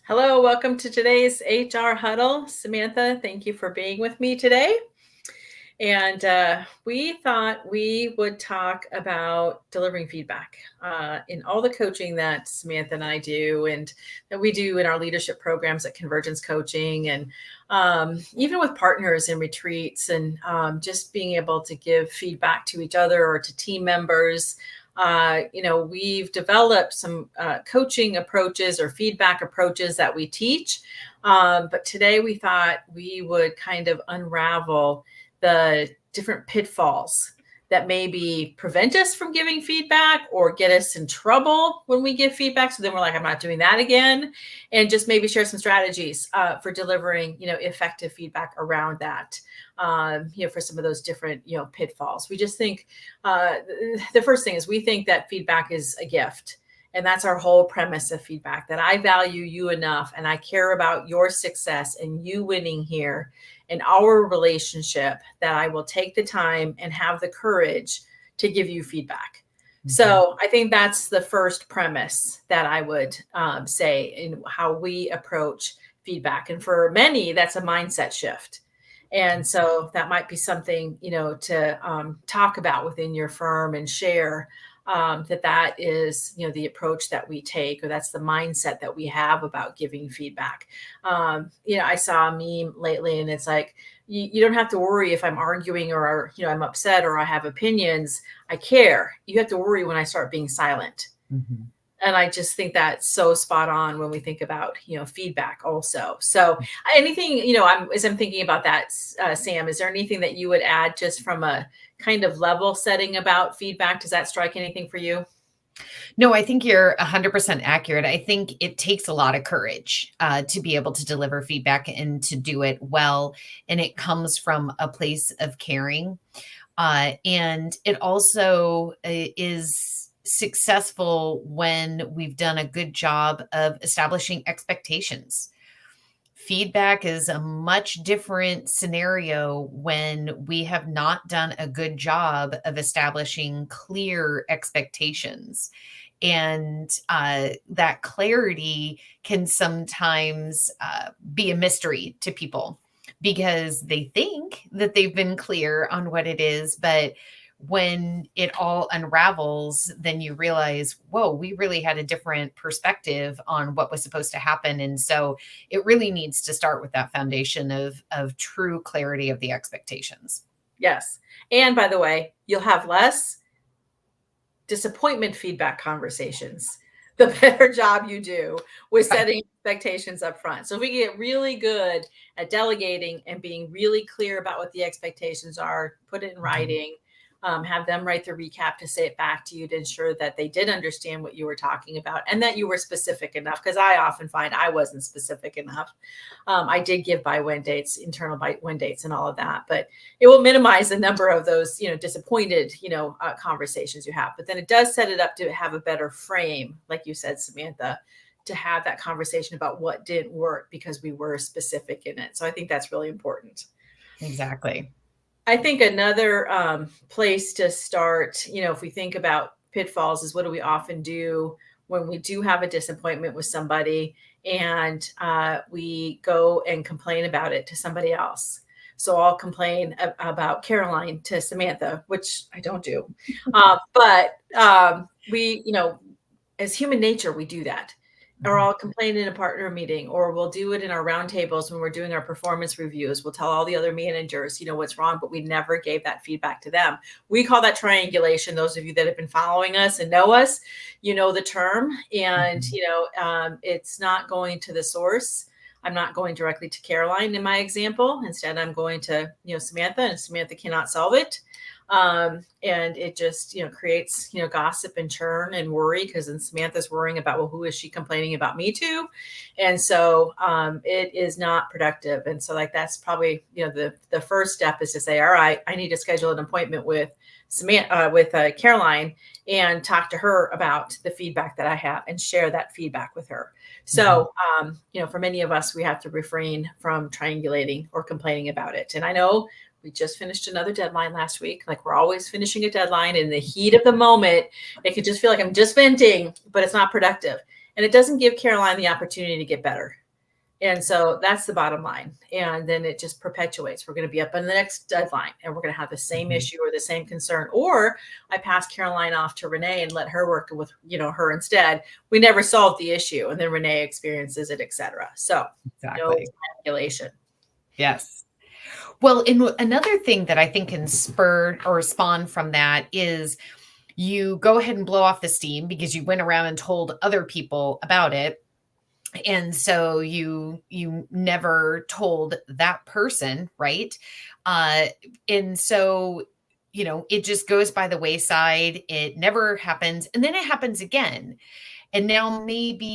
Hello, welcome to today's HR Huddle. Samantha, thank you for being with me today. And we thought we would talk about delivering feedback in all the coaching that Samantha and I do, and that we do in our leadership programs at Convergence Coaching, and even with partners and retreats, and just being able to give feedback to each other or to team members. We've developed some coaching approaches or feedback approaches that we teach. But today we thought we would kind of unravel the different pitfalls that maybe prevent us from giving feedback or get us in trouble when we give feedback. So then we're like, I'm not doing that again. And just maybe share some strategies for delivering, effective feedback around that, for some of those different, pitfalls. We just think the first thing is we think that feedback is a gift. And that's our whole premise of feedback, that I value you enough and I care about your success and you winning here in our relationship that I will take the time and have the courage to give you feedback. Mm-hmm. So I think that's the first premise that I would say in how we approach feedback. And for many, that's a mindset shift. And so that might be something, to talk about within your firm and share that is, the approach that we take, or that's the mindset that we have about giving feedback. I saw a meme lately and it's like, you don't have to worry if I'm arguing or, I'm upset or I have opinions. I care. You have to worry when I start being silent. Mm-hmm. And I just think that's so spot on when we think about, feedback also. So anything, as I'm thinking about that, Sam, is there anything that you would add just from a kind of level setting about feedback? Does that strike anything for you? No, I think you're 100% accurate. I think it takes a lot of courage to be able to deliver feedback and to do it well. And it comes from a place of caring. And it also is successful when we've done a good job of establishing expectations. Feedback is a much different scenario when we have not done a good job of establishing clear expectations. And that clarity can sometimes be a mystery to people because they think that they've been clear on what it is, but when it all unravels, then you realize, whoa, we really had a different perspective on what was supposed to happen. And so it really needs to start with that foundation of true clarity of the expectations. Yes. And by the way, you'll have less disappointment feedback conversations the better job you do with setting expectations up front. So if we get really good at delegating and being really clear about what the expectations are, put it in writing, have them write the recap to say it back to you to ensure that they did understand what you were talking about and that you were specific enough, because I often find I wasn't specific enough. I did give by when dates, internal by when dates and all of that, but it will minimize the number of those, disappointed, conversations you have. But then it does set it up to have a better frame, like you said, Samantha, to have that conversation about what didn't work because we were specific in it. So I think that's really important. Exactly. I think another place to start, if we think about pitfalls, is what do we often do when we do have a disappointment with somebody and we go and complain about it to somebody else. So I'll complain about Caroline to Samantha, which I don't do. But we, as human nature, we do that. Or I'll complain in a partner meeting, or we'll do it in our roundtables when we're doing our performance reviews. We'll tell all the other managers, what's wrong, but we never gave that feedback to them. We call that triangulation. Those of you that have been following us and know us, the term. And, it's not going to the source. I'm not going directly to Caroline in my example. Instead, I'm going to, Samantha, and Samantha cannot solve it. And it just, creates, gossip and churn and worry, because then Samantha's worrying about, well, who is she complaining about me to? And so it is not productive. And so that's probably, the first step is to say, all right, I need to schedule an appointment with Samantha, with Caroline, and talk to her about the feedback that I have and share that feedback with her. So, for many of us, we have to refrain from triangulating or complaining about it. And I know we just finished another deadline last week. Like, we're always finishing a deadline in the heat of the moment. It could just feel like I'm just venting, but it's not productive. and it doesn't give Caroline the opportunity to get better. And so that's the bottom line. And then it just perpetuates. We're going to be up on the next deadline and we're going to have the same issue or the same concern. Or I pass Caroline off to Renee and let her work with, her instead. We never solved the issue. And then Renee experiences it, et cetera. So no manipulation. Yes. Well, and another thing that I think can spur or spawn from that is you go ahead and blow off the steam because you went around and told other people about it. And so you never told that person, right? And so, it just goes by the wayside. It never happens. And then it happens again. And now maybe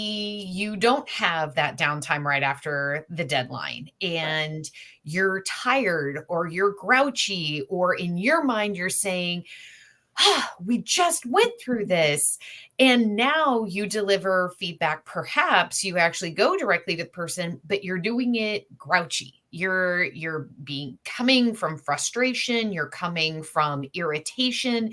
you don't have that downtime right after the deadline and you're tired or you're grouchy, or in your mind, you're saying, we just went through this. And now you deliver feedback. Perhaps you actually go directly to the person, but you're doing it grouchy. You're coming from frustration. You're coming from irritation.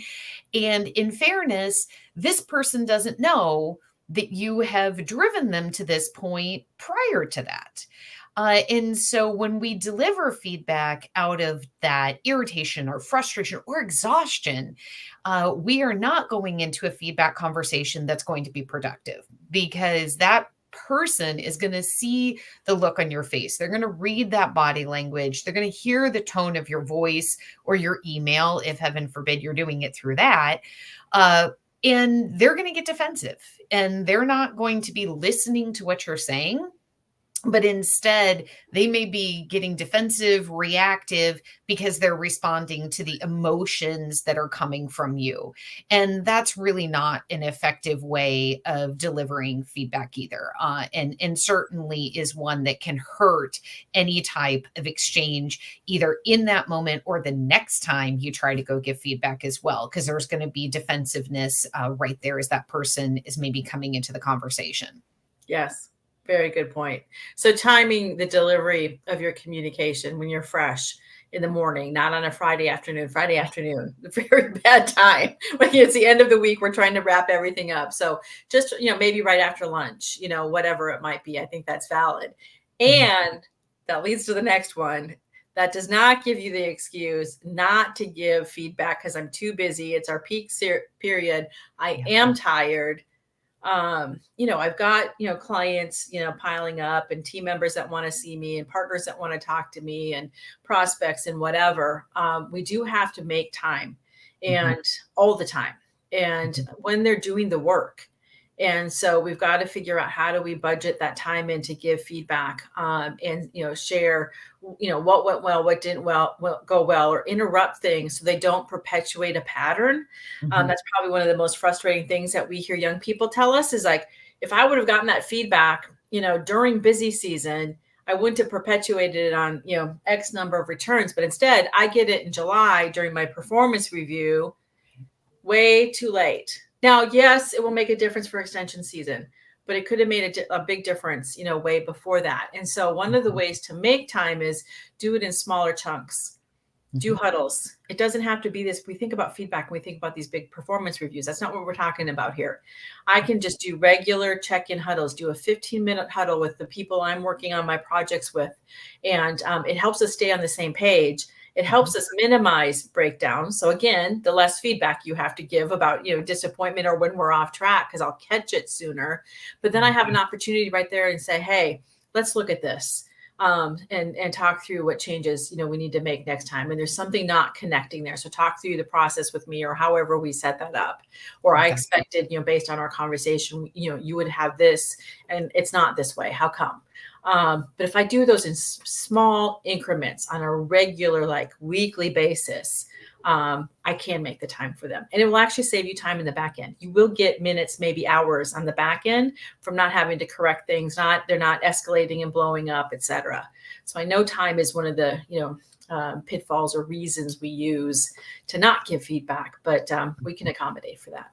And in fairness, this person doesn't know that you have driven them to this point prior to that. And so when we deliver feedback out of that irritation or frustration or exhaustion, we are not going into a feedback conversation that's going to be productive, because that person is going to see the look on your face. They're going to read that body language. They're going to hear the tone of your voice or your email, if heaven forbid you're doing it through that. And they're going to get defensive, and they're not going to be listening to what you're saying. But instead, they may be getting defensive, reactive, because they're responding to the emotions that are coming from you. And that's really not an effective way of delivering feedback either. And certainly is one that can hurt any type of exchange, either in that moment or the next time you try to go give feedback as well, because there's going to be defensiveness right there as that person is maybe coming into the conversation. Yes. Very good point. So timing the delivery of your communication when you're fresh in the morning, not on a Friday afternoon, very bad time. When it's the end of the week, we're trying to wrap everything up. So just, maybe right after lunch, whatever it might be, I think that's valid. And that leads to the next one. That does not give you the excuse not to give feedback because I'm too busy. It's our peak period. I am tired. I've got, clients, piling up, and team members that want to see me, and partners that want to talk to me, and prospects and whatever. We do have to make time, and all the time, and when they're doing the work. And so we've got to figure out, how do we budget that time in to give feedback, and, share, what went well, what didn't go well, or interrupt things so they don't perpetuate a pattern. That's probably one of the most frustrating things that we hear young people tell us is like, if I would have gotten that feedback, during busy season, I wouldn't have perpetuated it on, X number of returns, but instead I get it in July during my performance review, way too late. Now, yes, it will make a difference for extension season, but it could have made a big difference, way before that. And so one of the ways to make time is do it in smaller chunks. Do huddles. It doesn't have to be this. We think about feedback when we think about these big performance reviews. That's not what we're talking about here. I can just do regular check-in huddles, do a 15-minute huddle with the people I'm working on my projects with. And it helps us stay on the same page. It helps us minimize breakdowns. So again, the less feedback you have to give about, disappointment or when we're off track, because I'll catch it sooner. But then I have an opportunity right there and say, hey, let's look at this. And talk through what changes, we need to make next time. And there's something not connecting there. So talk through the process with me, or however we set that up. Or I expected, based on our conversation, you would have this, and it's not this way. How come? But if I do those in small increments on a regular, like weekly basis, I can make the time for them, and it will actually save you time in the back end. You will get minutes, maybe hours on the back end from not having to correct things. They're not escalating and blowing up, et cetera. So I know time is one of the, pitfalls or reasons we use to not give feedback, but we can accommodate for that.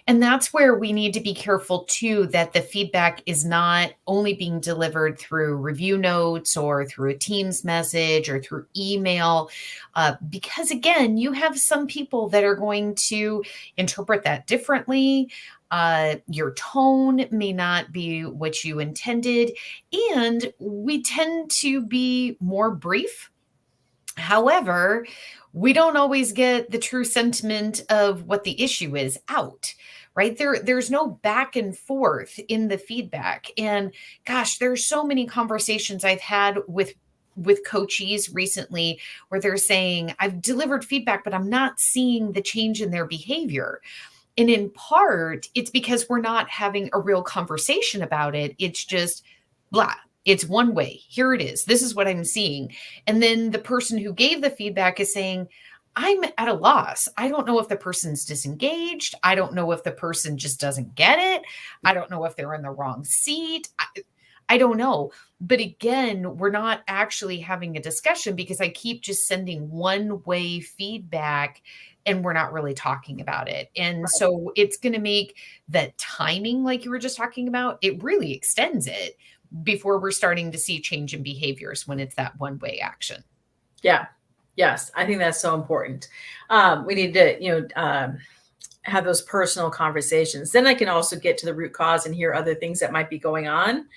And that's where we need to be careful too, that the feedback is not only being delivered through review notes or through a Teams message or through email. Because again, you have some people that are going to interpret that differently. Your tone may not be what you intended. And we tend to be more brief. However, we don't always get the true sentiment of what the issue is out, right? There's no back and forth in the feedback. And gosh, there's so many conversations I've had with coaches recently where they're saying, I've delivered feedback, but I'm not seeing the change in their behavior. And in part, it's because we're not having a real conversation about it. It's just blah. It's one way. Here it is. This is what I'm seeing. And then the person who gave the feedback is saying, I'm at a loss. I don't know if the person's disengaged. I don't know if the person just doesn't get it. I don't know if they're in the wrong seat. I don't know. But again, we're not actually having a discussion because I keep just sending one way feedback and we're not really talking about it. And so it's going to make that timing, like you were just talking about, it really extends it before we're starting to see change in behaviors when it's that one way action. Yeah. Yes. I think that's so important. We need to, have those personal conversations. Then I can also get to the root cause and hear other things that might be going on.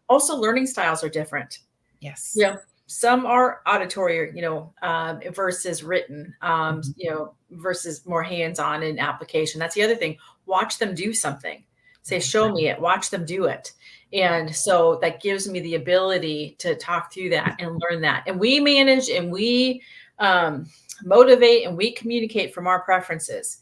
Also, learning styles are different. Yes. Yeah. Some are auditory, versus written, versus more hands-on in application. That's the other thing. Watch them do something. Say, show me it. Watch them do it. And so that gives me the ability to talk through that and learn that. And we manage and we motivate and we communicate from our preferences.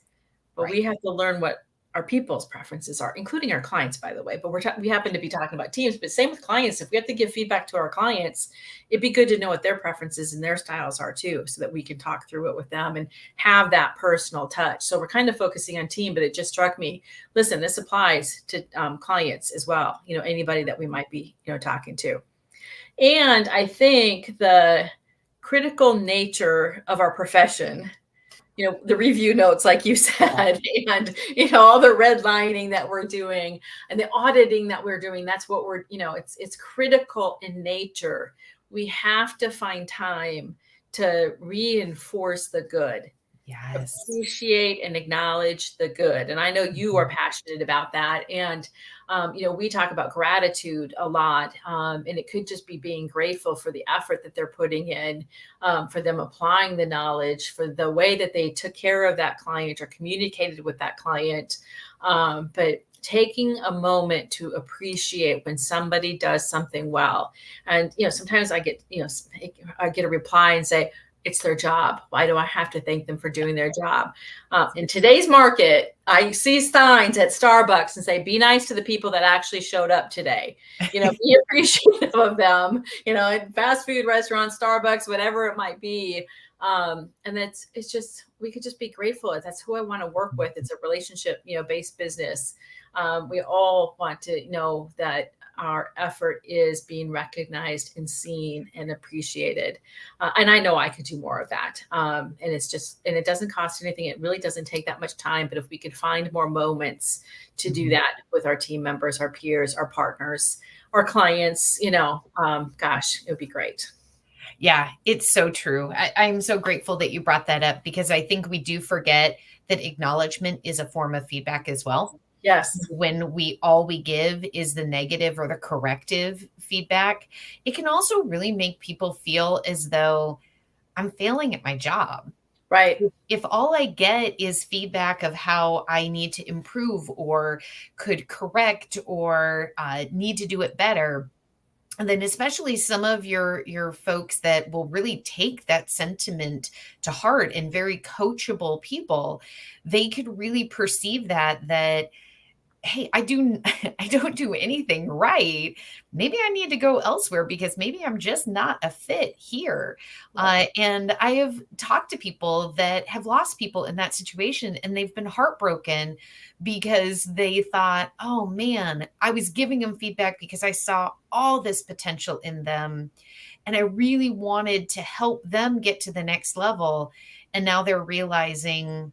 But we have to learn what our people's preferences are, including our clients, by the way. But we happen to be talking about teams, but same with clients. If we have to give feedback to our clients, it'd be good to know what their preferences and their styles are too, so that we can talk through it with them and have that personal touch. So we're kind of focusing on team, but it just struck me, listen, this applies to clients as well. Anybody that we might be, talking to. And I think the critical nature of our profession, the review notes, like you said, and, all the redlining that we're doing and the auditing that we're doing, that's what we're, it's critical in nature. We have to find time to reinforce the good. Yes. Appreciate and acknowledge the good. And I know you are passionate about that. And, we talk about gratitude a lot. And it could just be being grateful for the effort that they're putting in, for them applying the knowledge, for the way that they took care of that client or communicated with that client. But taking a moment to appreciate when somebody does something well. And, sometimes I get a reply and say, it's their job. Why do I have to thank them for doing their job? In today's market, I see signs at Starbucks and say, be nice to the people that actually showed up today. Be appreciative of them, at fast food restaurants, Starbucks, whatever it might be. And it's just, we could just be grateful. That's who I want to work with. It's a relationship, based business. We all want to know that our effort is being recognized and seen and appreciated. And I know I could do more of that. And it doesn't cost anything. It really doesn't take that much time. But if we could find more moments to do that with our team members, our peers, our partners, our clients, gosh, it would be great. Yeah, it's so true. I'm so grateful that you brought that up because I think we do forget that acknowledgement is a form of feedback as well. Yes. When all we give is the negative or the corrective feedback, it can also really make people feel as though I'm failing at my job. Right. If all I get is feedback of how I need to improve or could correct or need to do it better, and then especially some of your folks that will really take that sentiment to heart and very coachable people, they could really perceive that hey, I don't do anything right. Maybe I need to go elsewhere because maybe I'm just not a fit here. And I have talked to people that have lost people in that situation and they've been heartbroken because they thought, oh man, I was giving them feedback because I saw all this potential in them. And I really wanted to help them get to the next level. And now they're realizing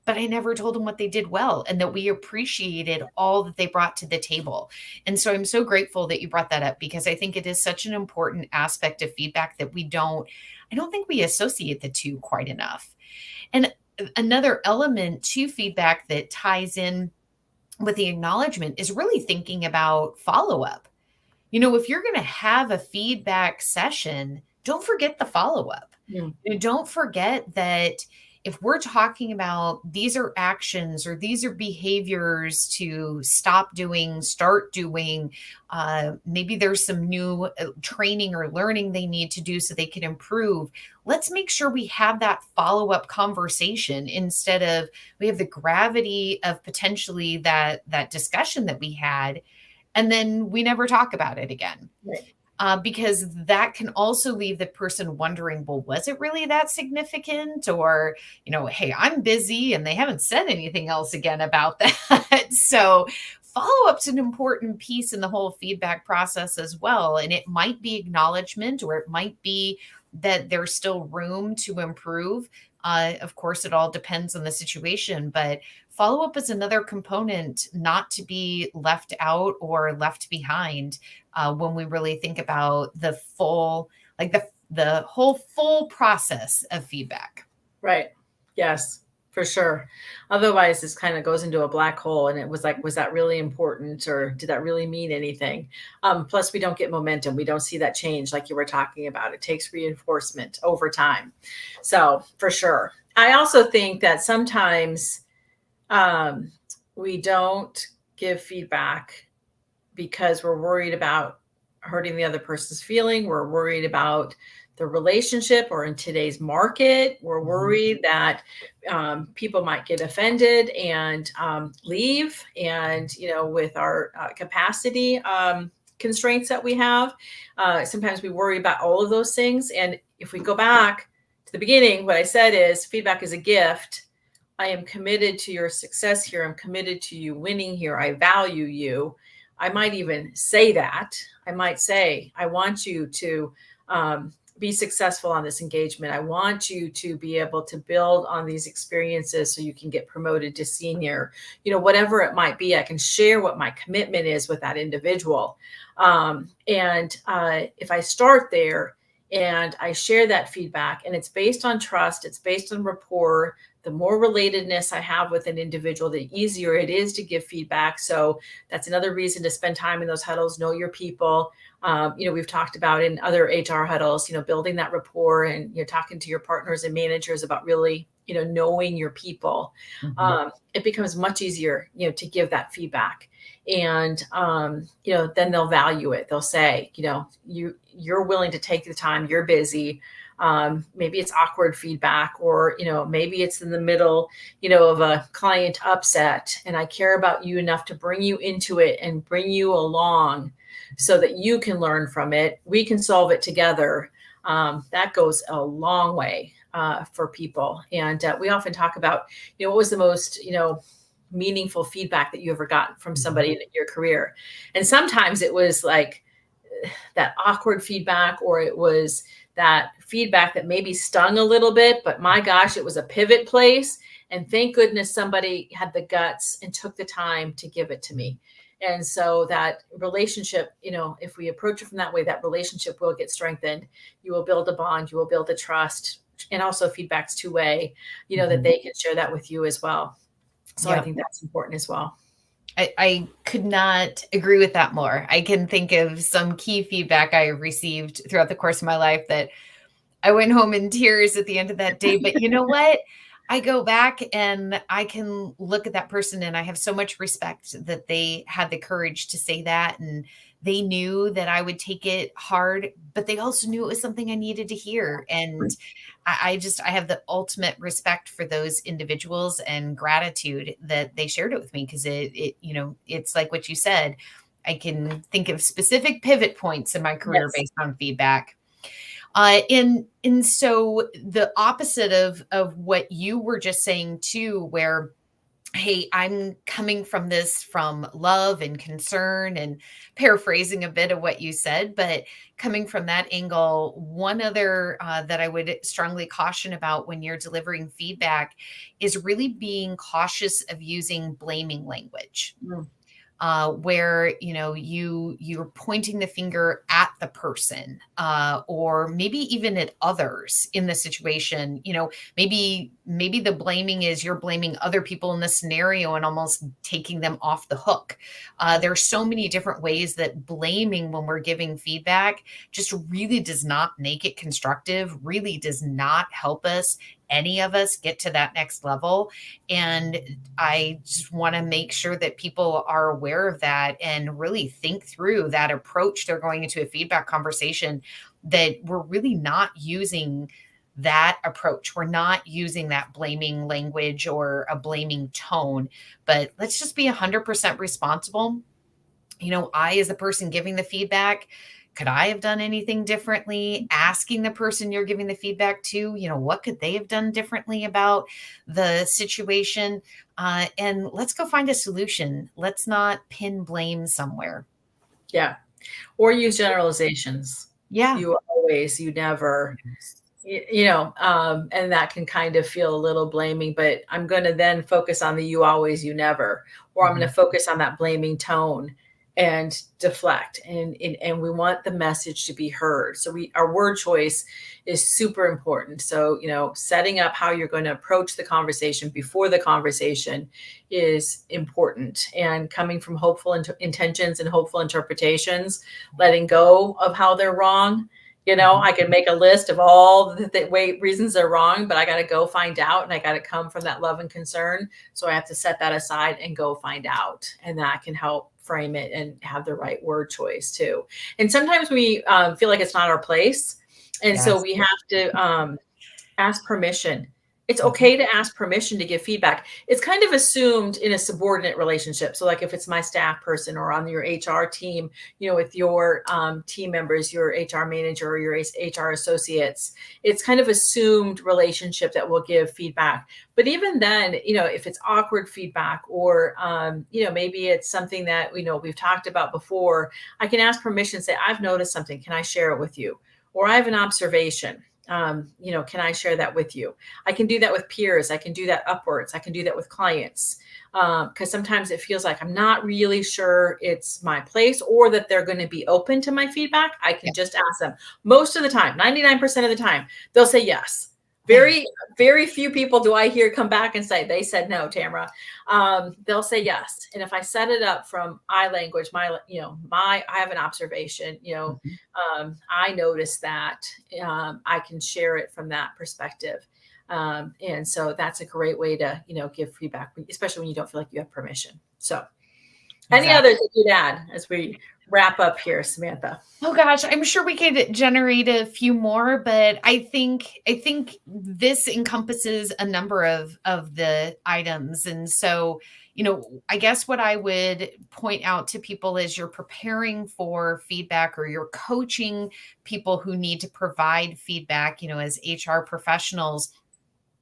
but I never told them what they did well and that we appreciated all that they brought to the table. And so I'm so grateful that you brought that up because I think it is such an important aspect of feedback that I don't think we associate the two quite enough. And another element to feedback that ties in with the acknowledgement is really thinking about follow up. If you're going to have a feedback session, don't forget the follow up. Mm. Don't forget that if we're talking about these are actions or these are behaviors to stop doing, start doing, maybe there's some new training or learning they need to do so they can improve. Let's make sure we have that follow-up conversation instead of we have the gravity of potentially that discussion that we had, and then we never talk about it again. Right. Because that can also leave the person wondering, well, was it really that significant? Or, hey, I'm busy and they haven't said anything else again about that. So follow-up's an important piece in the whole feedback process as well. And it might be acknowledgement, or it might be that there's still room to improve. Of course, it all depends on the situation, but follow-up is another component not to be left out or left behind when we really think about the full, like the whole full process of feedback. Right. Yes, for sure. Otherwise, this kind of goes into a black hole, and it was like, was that really important, or did that really mean anything? Plus, we don't get momentum. We don't see that change, like you were talking about. It takes reinforcement over time. So, for sure. I also think that sometimes we don't give feedback because we're worried about hurting the other person's feeling. We're worried about the relationship, or in today's market, we're worried that people might get offended and leave. And, with our capacity constraints that we have, sometimes we worry about all of those things. And if we go back to the beginning, what I said is feedback is a gift. I am committed to your success here. I'm committed to you winning here. I value you. I might even say that. I might say, I want you to be successful on this engagement. I want you to be able to build on these experiences so you can get promoted to senior, whatever it might be. I can share what my commitment is with that individual. And if I start there and I share that feedback, and it's based on trust, it's based on rapport, the more relatedness I have with an individual, the easier it is to give feedback. So that's another reason to spend time in those huddles, know your people. We've talked about in other HR huddles, building that rapport and, talking to your partners and managers about really, knowing your people. Mm-hmm. It becomes much easier, to give that feedback. And, then they'll value it. They'll say, you're willing to take the time, you're busy. Maybe it's awkward feedback, or, maybe it's in the middle, of a client upset, and I care about you enough to bring you into it and bring you along so that you can learn from it. We can solve it together. That goes a long way for people. And we often talk about, what was the most, meaningful feedback that you ever got from somebody in your career. And sometimes it was like that awkward feedback, or it was that feedback that maybe stung a little bit, but my gosh, it was a pivot place. And thank goodness somebody had the guts and took the time to give it to me. And so that relationship, if we approach it from that way, that relationship will get strengthened. You will build a bond, you will build a trust, and also feedback's two-way, that they can share that with you as well. So I think that's important as well. I could not agree with that more. I can think of some key feedback I received throughout the course of my life that I went home in tears at the end of that day. But you know what? I go back and I can look at that person, and I have so much respect that they had the courage to say that. And they knew that I would take it hard, but they also knew it was something I needed to hear. And I have the ultimate respect for those individuals and gratitude that they shared it with me, because it's like what you said. I can think of specific pivot points in my career based on feedback. And so the opposite of what you were just saying too, where hey, I'm coming from this from love and concern, and paraphrasing a bit of what you said, but coming from that angle, one other that I would strongly caution about when you're delivering feedback is really being cautious of using blaming language, Mm. where you're pointing the finger at the person, or maybe even at others in the situation. Maybe the blaming is you're blaming other people in the scenario and almost taking them off the hook. There's so many different ways that blaming when we're giving feedback just really does not make it constructive, really does not help us, any of us, get to that next level. And I just want to make sure that people are aware of that and really think through that approach. They're going into a feedback conversation, that we're really not using that approach. We're not using that blaming language or a blaming tone, but let's just be 100% responsible. I, as the person giving the feedback, could I have done anything differently? Asking the person you're giving the feedback to, what could they have done differently about the situation? And let's go find a solution. Let's not pin blame somewhere. Yeah. Or use generalizations. Yeah. You always, you never, and that can kind of feel a little blaming, but I'm going to then focus on the you always, you never, or I'm going Mhm. to focus on that blaming tone and deflect. And we want the message to be heard. So our word choice is super important. So, setting up how you're going to approach the conversation before the conversation is important, and coming from hopeful intentions and hopeful interpretations, letting go of how they're wrong. Mhm. I can make a list of all the reasons they're wrong, but I got to go find out, and I got to come from that love and concern. So I have to set that aside and go find out. And that can help frame it and have the right word choice too. And sometimes we feel like it's not our place. And so Yes. we have to ask permission. It's Mhm. okay to ask permission to give feedback. It's kind of assumed in a subordinate relationship. So, like if it's my staff person or on your HR team, with your team members, your HR manager or your HR associates, it's kind of assumed relationship that will give feedback. But even then, if it's awkward feedback, or maybe it's something that we've talked about before, I can ask permission. Say, I've noticed something. Can I share it with you? Or I have an observation. Can I share that with you? I can do that with peers. I can do that upwards. I can do that with clients. Because sometimes it feels like I'm not really sure it's my place, or that they're going to be open to my feedback. I can just ask them. Most of the time, 99% of the time, they'll say yes. Very, very few people do I hear come back and say they said no, Tamara. They'll say yes. And if I set it up from I language, I have an observation, Mhm. I noticed that, I can share it from that perspective. And so that's a great way to, give feedback, especially when you don't feel like you have permission. So any Exactly. others that you'd add as we wrap up here, Samantha? Oh gosh, I'm sure we could generate a few more, but I think this encompasses a number of the items. And so, I guess what I would point out to people as you're preparing for feedback, or you're coaching people who need to provide feedback, as HR professionals,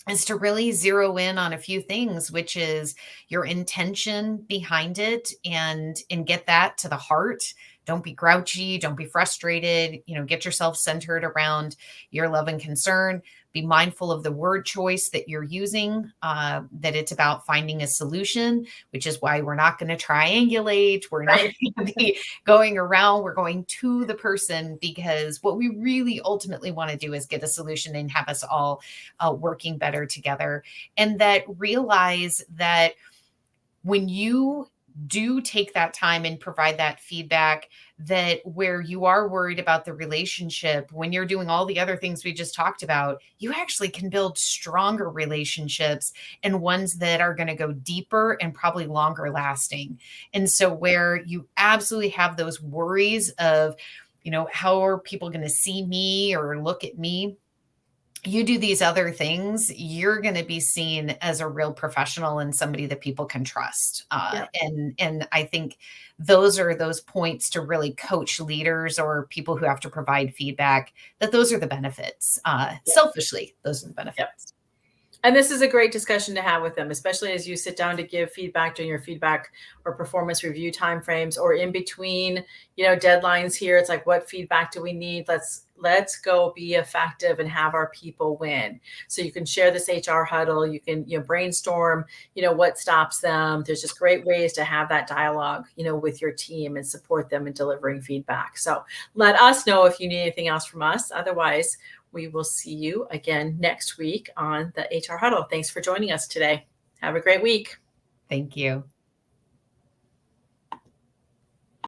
is to really zero in on a few things, which is your intention behind it, and get that to the heart. Don't be grouchy, don't be frustrated, get yourself centered around your love and concern. Be mindful of the word choice that you're using, that it's about finding a solution, which is why we're not going to triangulate. We're not Right. going to be going around. We're going to the person, because what we really ultimately want to do is get a solution and have us all working better together. And that realize that when you do take that time and provide that feedback, that where you are worried about the relationship, when you're doing all the other things we just talked about, you actually can build stronger relationships, and ones that are going to go deeper and probably longer lasting. And so where you absolutely have those worries of, how are people going to see me or look at me, you do these other things, you're going to be seen as a real professional and somebody that people can trust. Yeah. And I think those are those points to really coach leaders or people who have to provide feedback, that those are the benefits. Yeah. Selfishly, those are the Yeah. benefits. And this is a great discussion to have with them, especially as you sit down to give feedback during your feedback or performance review timeframes, or in between, deadlines here. It's like, what feedback do we need? Let's go be effective and have our people win. So you can share this HR huddle. You can, brainstorm, what stops them. There's just great ways to have that dialogue, with your team and support them in delivering feedback. So let us know if you need anything else from us. Otherwise, we will see you again next week on the HR Huddle. Thanks for joining us today. Have a great week. Thank you.